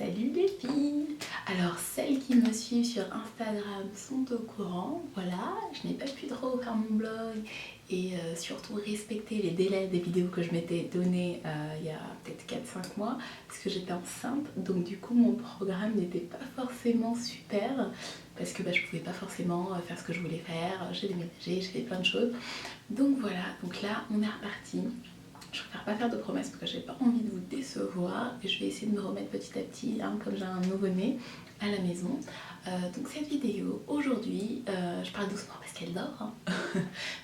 Salut les filles! Alors celles qui me suivent sur Instagram sont au courant, voilà, je n'ai pas pu trop faire mon blog et surtout respecter les délais des vidéos que je m'étais donné il y a peut-être 4-5 mois parce que j'étais enceinte, donc du coup mon programme n'était pas forcément super parce que je pouvais pas forcément faire ce que je voulais faire, j'ai déménagé, j'ai fait plein de choses, donc voilà, donc là on est reparti. Je préfère pas faire de promesses parce que j'ai pas envie de vous décevoir et je vais essayer de me remettre petit à petit, hein, comme j'ai un nouveau-né à la maison. Donc cette vidéo aujourd'hui, je parle doucement parce qu'elle dort, hein.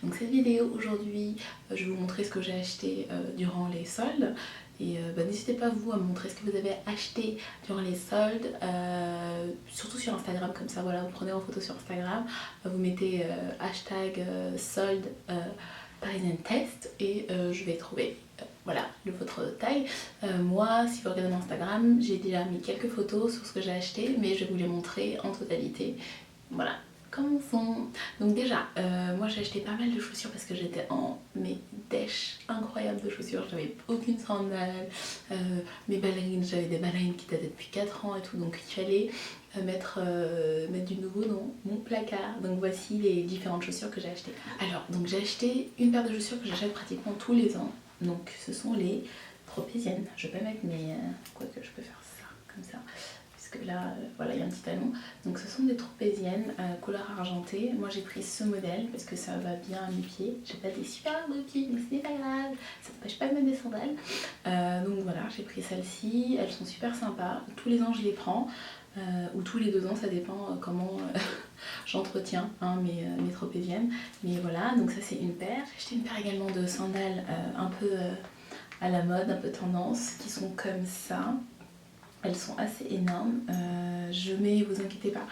Donc cette vidéo aujourd'hui, je vais vous montrer ce que j'ai acheté durant les soldes. Et n'hésitez pas vous à me montrer ce que vous avez acheté durant les soldes, surtout sur Instagram, comme ça voilà, vous prenez en photo sur Instagram, vous mettez hashtag solde Parisian Test et je vais trouver voilà, votre taille. Moi, si vous regardez mon Instagram, j'ai déjà mis quelques photos sur ce que j'ai acheté, mais je vais vous les montrer en totalité. Voilà, commençons. Donc déjà, moi j'ai acheté pas mal de chaussures parce que j'étais en dèche incroyable de chaussures. J'avais aucune sandale, mes ballerines, j'avais des ballerines qui dataient depuis 4 ans et tout, donc il fallait mettre du nouveau dans mon placard. Donc voici les différentes chaussures que j'ai achetées. Alors, donc j'ai acheté une paire de chaussures que j'achète pratiquement tous les ans. Donc ce sont les tropéziennes. Je vais pas mettre mes... quoique je peux faire ça, comme ça. Puisque là, voilà, il y a un petit talon. Donc ce sont des tropéziennes couleur argentée. Moi j'ai pris ce modèle parce que ça va bien à mes pieds. J'ai pas des super beaux pieds, mais ce n'est pas grave. Ça n'empêche pas de mettre des sandales. Donc voilà, j'ai pris celles-ci. Elles sont super sympas. Tous les ans je les prends. Ou tous les 2 ans, ça dépend comment j'entretiens mes tropéziennes. Mais voilà, donc ça c'est une paire. J'ai acheté une paire également de sandales un peu à la mode, un peu tendance, qui sont comme ça. Elles sont assez énormes. Je mets, vous inquiétez pas,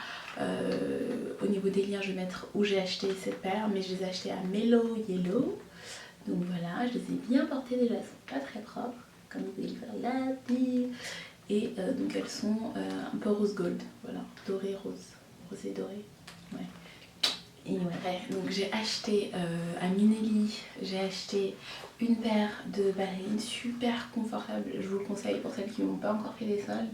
au niveau des liens, je vais mettre où j'ai acheté cette paire, mais je les ai achetées à Mellow Yellow. Donc voilà, je les ai bien portées déjà, elles sont pas très propres, comme vous pouvez le faire là. Et donc elles sont un peu rose gold, voilà, doré rose, rosé doré, ouais. Et ouais, donc j'ai acheté à Minelli, j'ai acheté une paire de ballerines super confortables, je vous le conseille pour celles qui n'ont pas encore fait les soldes,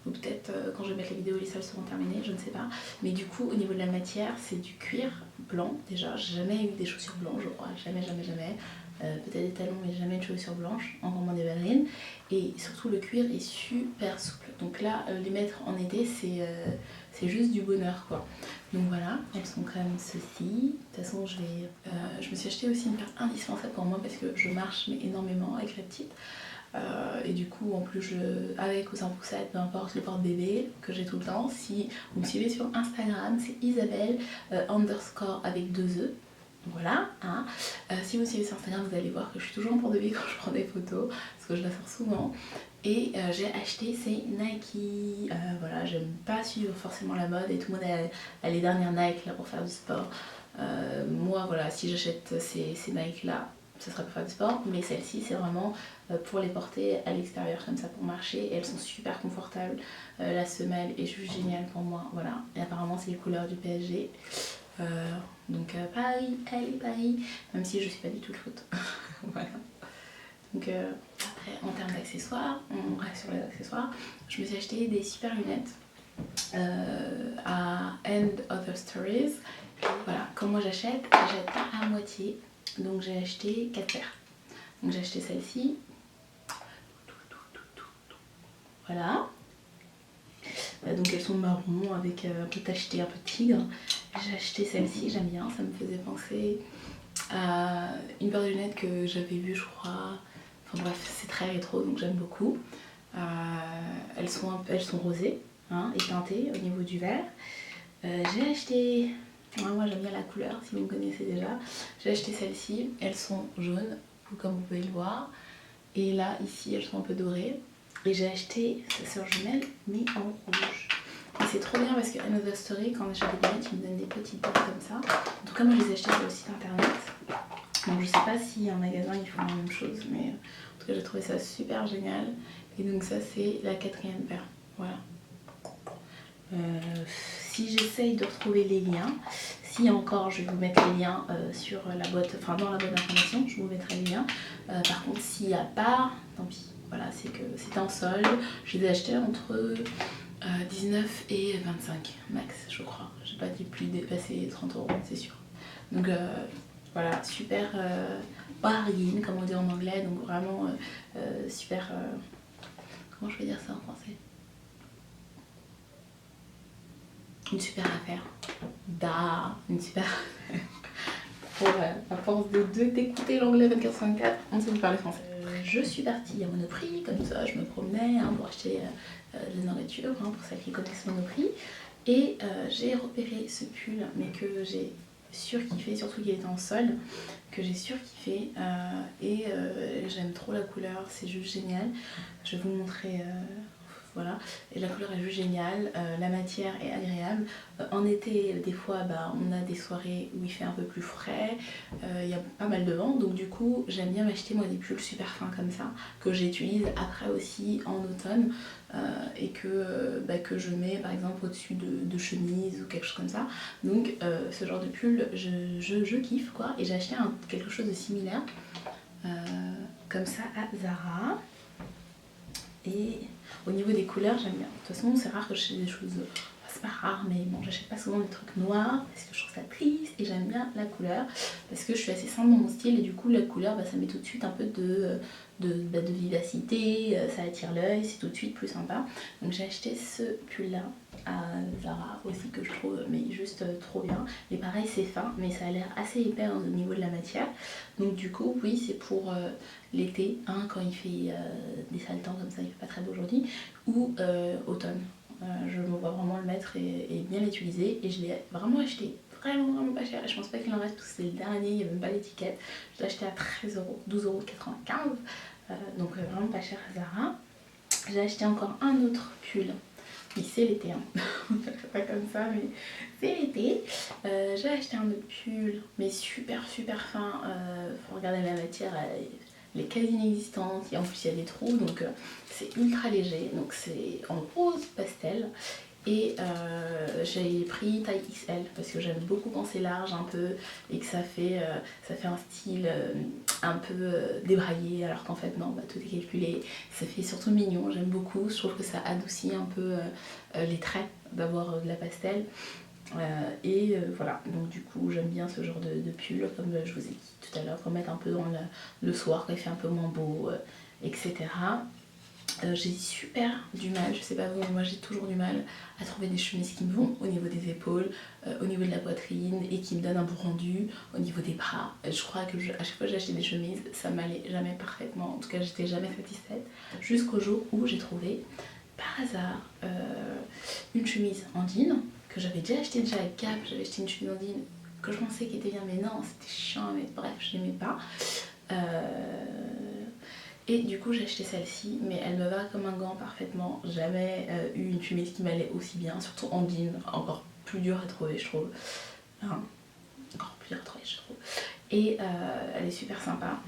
ou peut-être quand je vais mettre la vidéo les soldes seront terminées, je ne sais pas. Mais du coup au niveau de la matière c'est du cuir blanc déjà, j'ai jamais eu des chaussures blanches je crois, jamais. Peut-être des talons mais jamais de chaussures blanches, encore moins des ballerines. Et surtout le cuir est super souple, donc là les mettre en été c'est juste du bonheur quoi. Donc voilà, elles sont comme ceci. De toute façon je me suis acheté aussi une paire indispensable pour moi parce que je marche mais énormément avec la petite. Et du coup en plus avec ou sans poussette, peu importe, le porte-bébé que j'ai tout le temps. Si vous me suivez sur Instagram, c'est Isabelle _ avec 2 E. Voilà, hein. Si vous me suivez sur Instagram, vous allez voir que je suis toujours en porte-bébé quand je prends des photos, parce que je la sors souvent. Et j'ai acheté ces Nike. Voilà, j'aime pas suivre forcément la mode et tout le monde a les dernières Nike là pour faire du sport. Moi, voilà, si j'achète ces Nike là, ce sera pour faire du sport, mais celles-ci c'est vraiment pour les porter à l'extérieur comme ça pour marcher, et elles sont super confortables. La semelle est juste géniale pour moi, voilà. Et apparemment c'est les couleurs du PSG. Donc Paris, allez Paris, même si je suis pas du tout le foot. Voilà. Donc après en termes d'accessoires, on reste sur les accessoires, je me suis acheté des super lunettes à End Other Stories. Voilà, comme moi j'achète pas à moitié, donc j'ai acheté 4 paires. Donc j'ai acheté celle-ci, voilà. Donc elles sont marron avec un peu tacheté, un peu tigre. J'ai acheté celle-ci, j'aime bien, ça me faisait penser à une paire de lunettes que j'avais vue je crois. Enfin bref, c'est très rétro donc j'aime beaucoup. Elles sont rosées, hein, et teintées au niveau du verre. J'ai acheté, moi j'aime bien la couleur si vous me connaissez déjà. J'ai acheté celles-ci, elles sont jaunes comme vous pouvez le voir. Et là ici elles sont un peu dorées. Et j'ai acheté sa sœur jumelle mais en rouge. Et c'est trop bien parce que Another Story, quand on achète des lunettes, ils me donnent des petites boîtes comme ça. En tout cas, moi je les ai achetées sur le site internet. Donc je sais pas si en magasin ils font la même chose, mais en tout cas j'ai trouvé ça super génial. Et donc ça c'est la 4e paire. Voilà. Si j'essaye de retrouver les liens, si encore je vais vous mettre les liens sur la boîte, enfin dans la boîte d'information, je vous mettrai les liens. Par contre s'il n'y a pas, tant pis. voilà, c'est que c'était en solde. Je les ai achetés entre 19 et 25 max, je crois. J'ai pas dû plus dépasser 30 euros, c'est sûr. Donc voilà, super bargain, comme on dit en anglais. Donc vraiment super... comment je vais dire ça en français? Une super affaire. Une super affaire. Pour, à force d'écouter l'anglais 24/24, on sait parler français. Je suis partie à Monoprix, comme ça je me promenais pour acheter de la nourriture, pour celles qui connaissent Monoprix. Et j'ai repéré ce pull, mais que j'ai surkiffé, surtout qu'il était en solde, que j'ai surkiffé. Et j'aime trop la couleur, c'est juste génial. Je vais vous montrer... voilà, et la couleur est juste géniale, la matière est agréable. En été, des fois, on a des soirées où il fait un peu plus frais, il y a pas mal de vent, donc du coup, j'aime bien m'acheter moi des pulls super fins comme ça, que j'utilise après aussi en automne, et que je mets par exemple au-dessus de chemises ou quelque chose comme ça. Donc ce genre de pull, je kiffe quoi, et j'ai acheté quelque chose de similaire, comme ça à Zara. Et au niveau des couleurs, j'aime bien. De toute façon, c'est rare que j'achète des choses... c'est pas rare, mais bon, j'achète pas souvent des trucs noirs parce que je trouve ça triste et j'aime bien la couleur parce que je suis assez simple dans mon style et du coup, la couleur, ça met tout de suite un peu de vivacité, ça attire l'œil, c'est tout de suite plus sympa. Donc j'ai acheté ce pull-là à Zara aussi que je trouve mais juste trop bien. Et pareil, c'est fin, mais ça a l'air assez épais au niveau de la matière. Donc du coup, oui, c'est pour l'été, quand il fait des sales temps comme ça, il fait pas très beau aujourd'hui, ou automne. Je me vois vraiment le mettre et bien l'utiliser, et je l'ai vraiment acheté vraiment pas cher, et je pense pas qu'il en reste parce que c'est le dernier, il n'y a même pas l'étiquette. Je l'ai acheté à 13 euros, 12,95 €, donc vraiment pas cher à Zara. J'ai acheté encore un autre pull. Oui, c'est l'été, c'est pas comme ça, mais c'est l'été. J'ai acheté un autre pull, mais super fin. Faut regarder la matière, elle est quasi inexistante. Et en plus, il y a des trous, donc c'est ultra léger. Donc c'est en rose pastel. Et j'ai pris taille XL parce que j'aime beaucoup quand c'est large un peu et que ça fait un style un peu débraillé, alors qu'en fait non, tout est calculé. Ça fait surtout mignon, j'aime beaucoup. Je trouve que ça adoucit un peu les traits d'avoir de la pastel. Voilà, donc du coup j'aime bien ce genre de pull, comme je vous ai dit tout à l'heure, pour mettre un peu dans le soir quand il fait un peu moins beau, etc. J'ai super du mal, je sais pas vous, mais moi j'ai toujours du mal à trouver des chemises qui me vont au niveau des épaules, au niveau de la poitrine, et qui me donnent un beau rendu au niveau des bras. Je crois que à chaque fois que j'ai acheté des chemises, ça m'allait jamais parfaitement, en tout cas j'étais jamais satisfaite, jusqu'au jour où j'ai trouvé par hasard une chemise en jean que j'avais déjà acheté à Gap. J'avais acheté une chemise en jean que je pensais qu'elle était bien, mais non, c'était chiant, mais bref, je n'aimais pas. Et du coup j'ai acheté celle-ci, mais elle me va comme un gant parfaitement. Jamais eu une chemise qui m'allait aussi bien, surtout en jean, encore plus dur à trouver je trouve. Encore plus dur à trouver je trouve. Et elle est super sympa.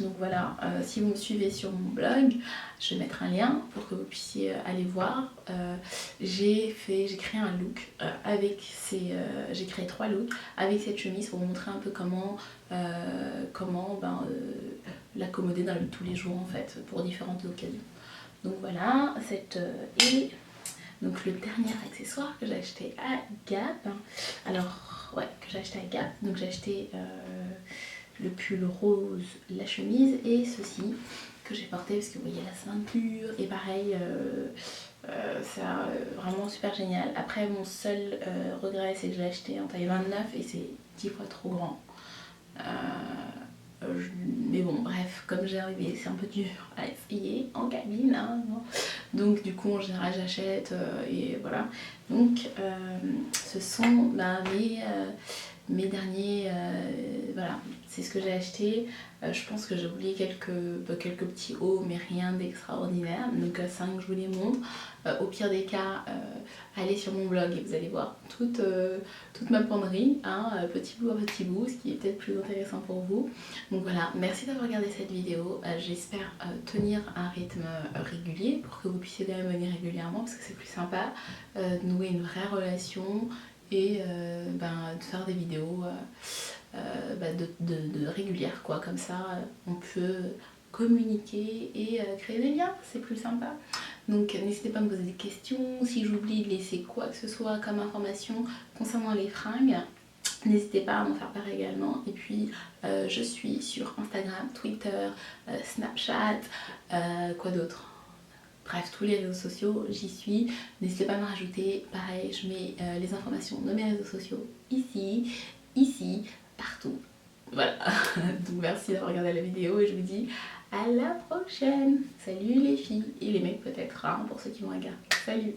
Donc voilà, si vous me suivez sur mon blog, je vais mettre un lien pour que vous puissiez aller voir. J'ai créé un look avec j'ai créé 3 looks avec cette chemise pour vous montrer un peu comment l'accommoder dans tous les jours en fait, pour différentes occasions. Donc voilà, et donc le dernier accessoire que j'ai acheté à Gap. Alors ouais, que j'ai acheté à Gap. Donc j'ai acheté le pull rose, la chemise et ceci que j'ai porté parce que vous voyez la ceinture, et pareil c'est vraiment super génial. Après mon seul regret, c'est que je l'ai acheté en taille 29 et c'est 10 fois trop grand. Mais bon, bref, comme j'ai arrivé, c'est un peu dur à essayer en cabine, donc du coup en général j'achète et voilà. Donc ce sont mes derniers, voilà, c'est ce que j'ai acheté. Je pense que j'ai oublié quelques petits hauts, mais rien d'extraordinaire, donc ça que je vous les montre. Au pire des cas, allez sur mon blog et vous allez voir toute ma penderie, petit bout à petit bout, ce qui est peut-être plus intéressant pour vous. Donc voilà, merci d'avoir regardé cette vidéo. J'espère tenir un rythme régulier pour que vous puissiez quand même venir régulièrement, parce que c'est plus sympa de nouer une vraie relation et de faire des vidéos de régulières quoi. Comme ça on peut communiquer et créer des liens, c'est plus sympa. Donc n'hésitez pas à me poser des questions, si j'oublie de laisser quoi que ce soit comme information concernant les fringues, n'hésitez pas à m'en faire part également. Et puis je suis sur Instagram, Twitter, Snapchat, quoi d'autre? Bref, tous les réseaux sociaux, j'y suis. N'hésitez pas à me rajouter. Pareil, je mets les informations de mes réseaux sociaux ici, partout. Voilà. Donc merci d'avoir regardé la vidéo et je vous dis à la prochaine. Salut les filles et les mecs peut-être, hein, pour ceux qui vont regarder. Salut.